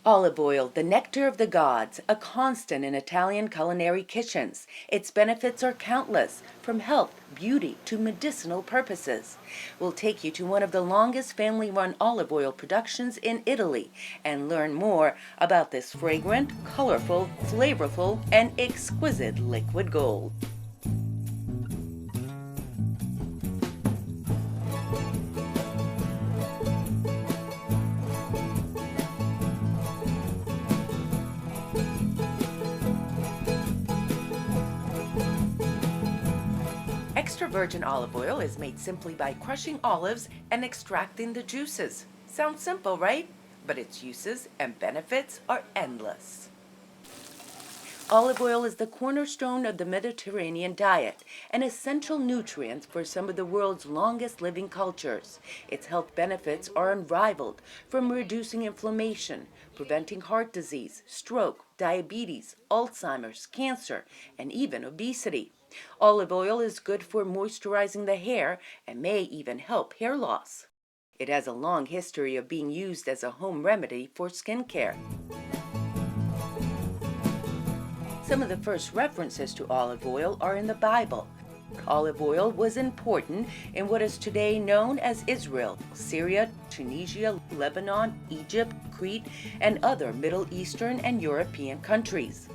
Olive oil, the nectar of the gods, a constant in Italian culinary kitchens. Its benefits are countless, from health, beauty, to medicinal purposes. We'll take you to one of the longest family-run olive oil productions in Italy and learn more about this fragrant, colorful, flavorful, and exquisite liquid gold. Extra virgin olive oil is made simply by crushing olives and extracting the juices. Sounds simple, right? But its uses and benefits are endless. Olive oil is the cornerstone of the Mediterranean diet, an essential nutrient for some of the world's longest living cultures. Its health benefits are unrivaled, from reducing inflammation, preventing heart disease, stroke, diabetes, Alzheimer's, cancer, and even obesity. Olive oil is good for moisturizing the hair and may even help hair loss. It has a long history of being used as a home remedy for skincare. Some of the first references to olive oil are in the Bible. Olive oil was important in what is today known as Israel, Syria, Tunisia, Lebanon, Egypt, Crete, and other Middle Eastern and European countries.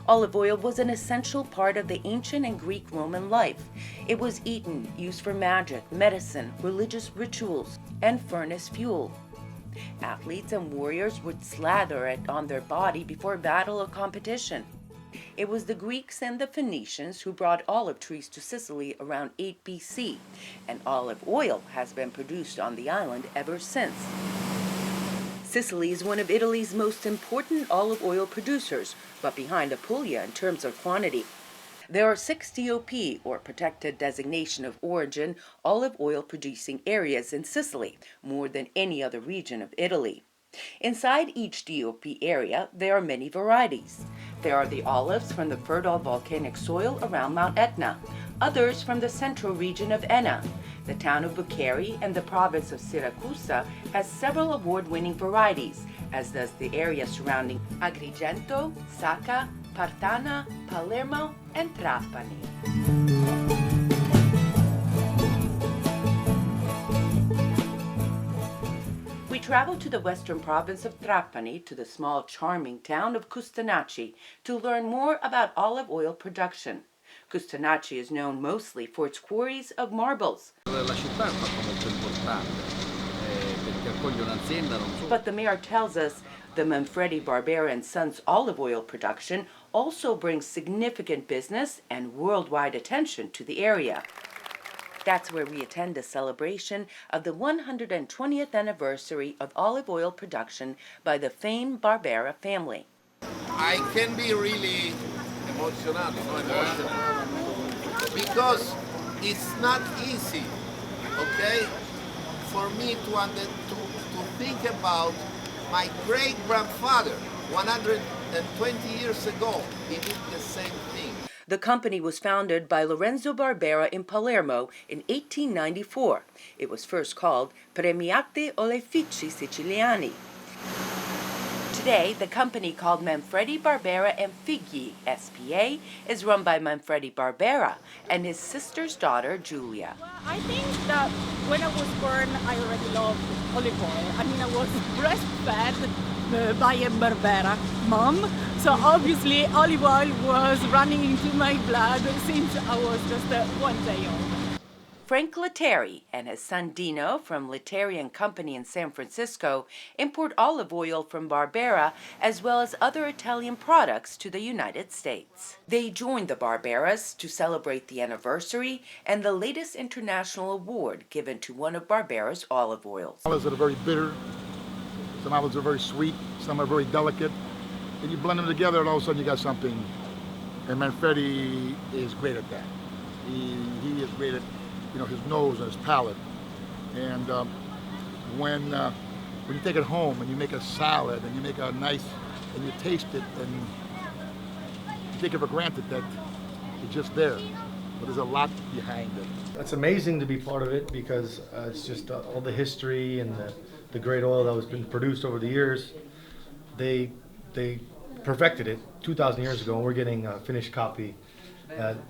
Olive oil was an essential part of the ancient and Greek Roman life. It was eaten, used for magic, medicine, religious rituals, and furnace fuel. Athletes and warriors would slather it on their body before battle or competition. It was the Greeks and the Phoenicians who brought olive trees to Sicily around 8 BC, and olive oil has been produced on the island ever since. Sicily is one of Italy's most important olive oil producers, but behind Apulia in terms of quantity. There are 6 DOP, or Protected Designation of Origin, olive oil producing areas in Sicily, more than any other region of Italy. Inside each DOP area, there are many varieties. There are the olives from the fertile volcanic soil around Mount Etna, others from the central region of Enna. The town of Buccheri and the province of Siracusa has several award-winning varieties, as does the area surrounding Agrigento, Sacca, Partana, Palermo, and Trapani. We travel to the western province of Trapani to the small, charming town of Custonaci to learn more about olive oil production. Custonaci is known mostly for its quarries of marbles. But the mayor tells us the Manfredi Barbera and Sons olive oil production also brings significant business and worldwide attention to the area. That's where we attend a celebration of the 120th anniversary of olive oil production by the famed Barbera family. I can be really emotional, because it's not easy, okay, for me to think about my great-grandfather 120 years ago. He did the same thing. The company was founded by Lorenzo Barbera in Palermo in 1894. It was first called Premiati Oleifici Siciliani. Today, the company called Manfredi Barbera and Figli S.p.A. is run by Manfredi Barbera and his sister's daughter, Giulia. Well, I think that when I was born, I already loved olive oil. I mean, I was breastfed by a Barbera mom, so obviously olive oil was running into my blood since I was just 1 day old. Frank Lettieri and his son Dino from Lettieri & Company in San Francisco import olive oil from Barbera as well as other Italian products to the United States. They joined the Barberas to celebrate the anniversary and the latest international award given to one of Barbera's olive oils. Olives are very bitter, some olives are very sweet, some are very delicate, and you blend them together and all of a sudden you got something, and Manfredi is great at that. He is great at his nose and his palate. And when you take it home and you make a salad and you make a nice, and you taste it and you take it for granted that it's just there, but there's a lot behind it. It's amazing to be part of it because it's just all the history and the great oil that has been produced over the years. they perfected it 2,000 years ago, and we're getting a finished copy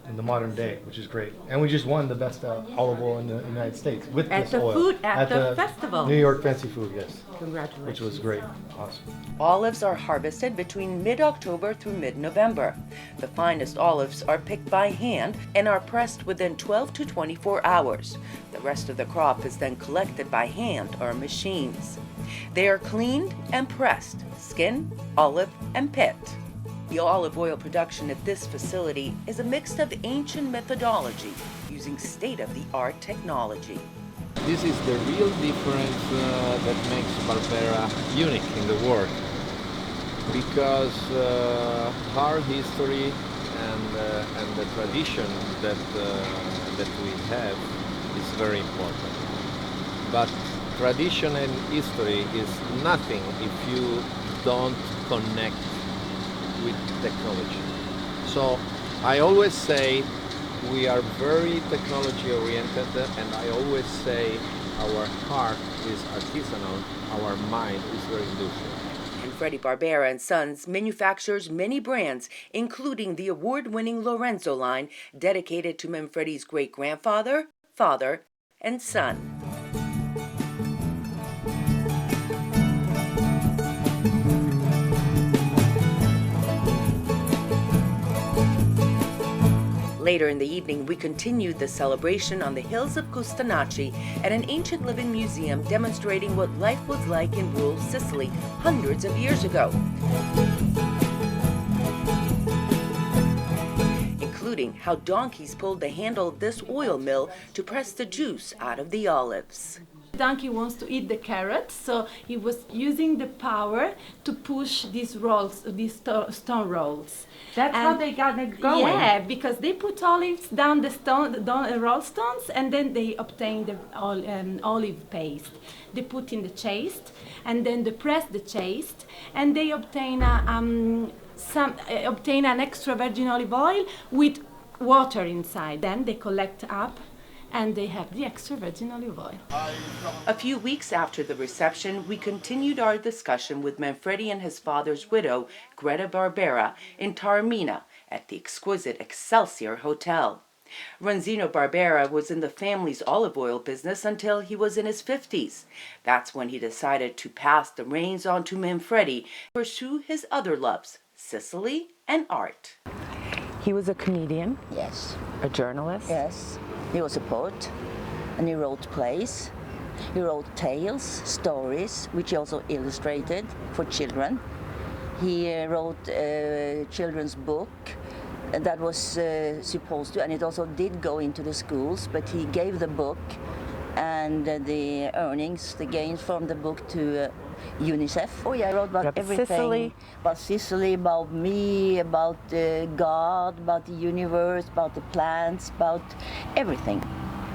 in the modern day, which is great. And we just won the best olive oil in the United States with At this the oil. food, at the festival. New York Fancy Food, yes. Congratulations. Which was great. Awesome. Olives are harvested between mid-October through mid-November. The finest olives are picked by hand and are pressed within 12 to 24 hours. The rest of the crop is then collected by hand or machines. They are cleaned and pressed, skin, olive, and pit. The olive oil production at this facility is a mix of ancient methodology using state-of-the-art technology. This is the real difference that makes Barbera unique in the world, because our history and the tradition that we have is very important. But tradition and history is nothing if you don't connect with technology. So I always say we are very technology oriented, and I always say our heart is artisanal, our mind is very industrial. Manfredi Barbera and Sons manufactures many brands, including the award-winning Lorenzo line dedicated to Manfredi's great-grandfather, father, and son. Later in the evening, we continued the celebration on the hills of Custonaci at an ancient living museum demonstrating what life was like in rural Sicily hundreds of years ago, including how donkeys pulled the handle of this oil mill to press the juice out of the olives. Donkey wants to eat the carrots, so he was using the power to push these rolls, these stone rolls. That's how they got it going. Yeah, because they put olives down the roll stones, and then they obtain the olive paste. They put in the chaste, and then they press the chaste, and they obtain obtain an extra virgin olive oil with water inside. Then they collect up, and they have the extra virgin olive oil. A few weeks after the reception, we continued our discussion with Manfredi and his father's widow, Greta Barbera, in Taormina at the exquisite Excelsior Hotel. Ranzino Barbera was in the family's olive oil business until he was in his 50s. That's when he decided to pass the reins on to Manfredi to pursue his other loves, Sicily and art. He was a comedian, Yes, a journalist. yes. He was a poet, and he wrote plays. He wrote tales, stories, which he also illustrated for children. He wrote a children's book that was supposed to, and it also did go into the schools, but he gave the book and the earnings, the gains from the book to UNICEF. Oh yeah, I wrote about everything. Sicily. About Sicily, about me, about God, about the universe, about the plants, about everything.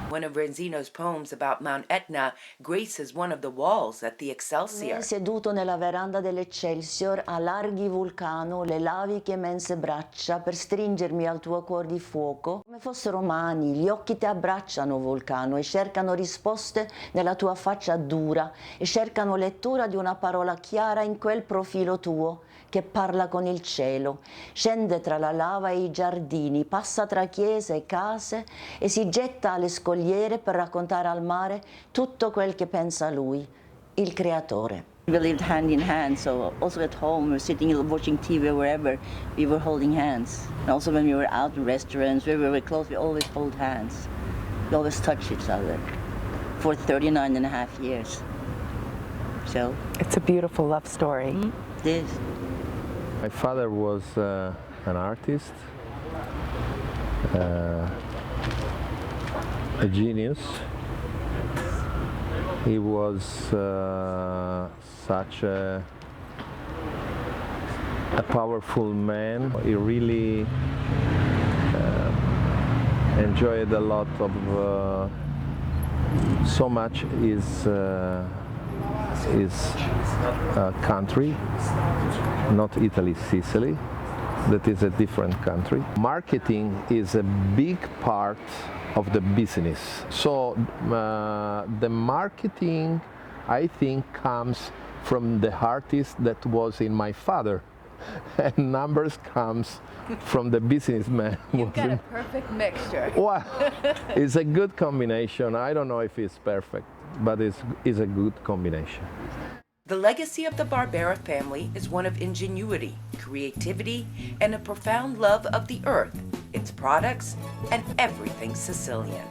One of Ranzino's poems about Mount Etna graces one of the walls at the Excelsior. Seduto nella veranda dell'Excelsior, allarghi vulcano le laviche immense braccia per stringermi al tuo cuor di fuoco. Come fossero mani, gli occhi ti abbracciano, vulcano, e cercano risposte nella tua faccia dura, e cercano lettura di una parola chiara in quel profilo tuo che parla con il cielo, scende tra la lava e i giardini, passa tra chiese e case e si getta alle scogliere per raccontare al mare tutto quel che pensa lui, il creatore. We lived hand in hand, so also at home, we were sitting watching TV or wherever, we were holding hands. And also when we were out in restaurants, where we were close, we always hold hands. We always touch each other for 39 and a half years. So It's a beautiful love story. it is. My father was an artist, a genius. He was such a powerful man. He really enjoyed a lot of so much his country, not Italy, Sicily. That is a different country. Marketing is a big part of the business. So the marketing, I think, comes from the artist that was in my father, and numbers comes from the businessman. You've got a perfect mixture. Well, it's a good combination. I don't know if it's perfect, but it's a good combination. The legacy of the Barbera family is one of ingenuity, creativity, and a profound love of the earth, its products, and everything Sicilian.